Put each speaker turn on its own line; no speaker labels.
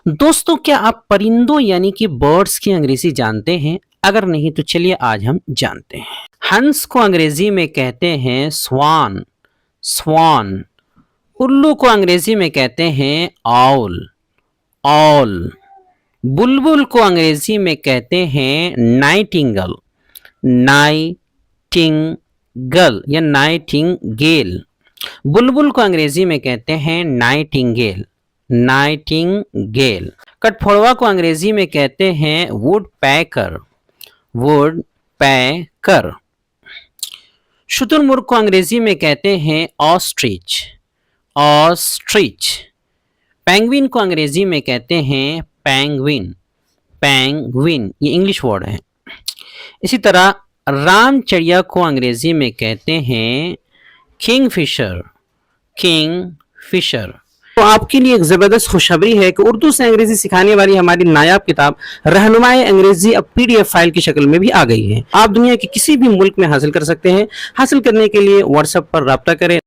दोस्तों, क्या आप परिंदों यानी कि बर्ड्स की अंग्रेजी जानते हैं? अगर नहीं तो चलिए आज हम जानते हैं। हंस को अंग्रेजी में कहते हैं स्वान, स्वान। उल्लू को अंग्रेजी में कहते हैं आउल, ऑल। बुलबुल को अंग्रेजी में कहते हैं नाइटिंगल, नाइटिंगल या नाइटिंगेल। बुलबुल को अंग्रेजी में कहते हैं नाइटिंगेल, नाइटिंगेल। कठफोड़वा को अंग्रेजी में कहते हैं वुड पैकर, वुड पैकर। शुतुरमुर्ग को अंग्रेजी में कहते हैं ऑस्ट्रिच, ऑस्ट्रिच। पेंगुइन को अंग्रेजी में कहते हैं पेंगुइन, पेंगुइन। ये इंग्लिश वर्ड है। इसी तरह रामचिड़िया को अंग्रेजी में कहते हैं किंगफिशर, किंगफिशर। तो आपके लिए एक जबरदस्त खुशखबरी है कि उर्दू से अंग्रेजी सिखाने वाली हमारी नायाब किताब रहनुमाए अंग्रेजी अब पीडीएफ फाइल की शक्ल में भी आ गई है। आप दुनिया के किसी भी मुल्क में हासिल कर सकते हैं। हासिल करने के लिए व्हाट्सएप पर राब्ता करें।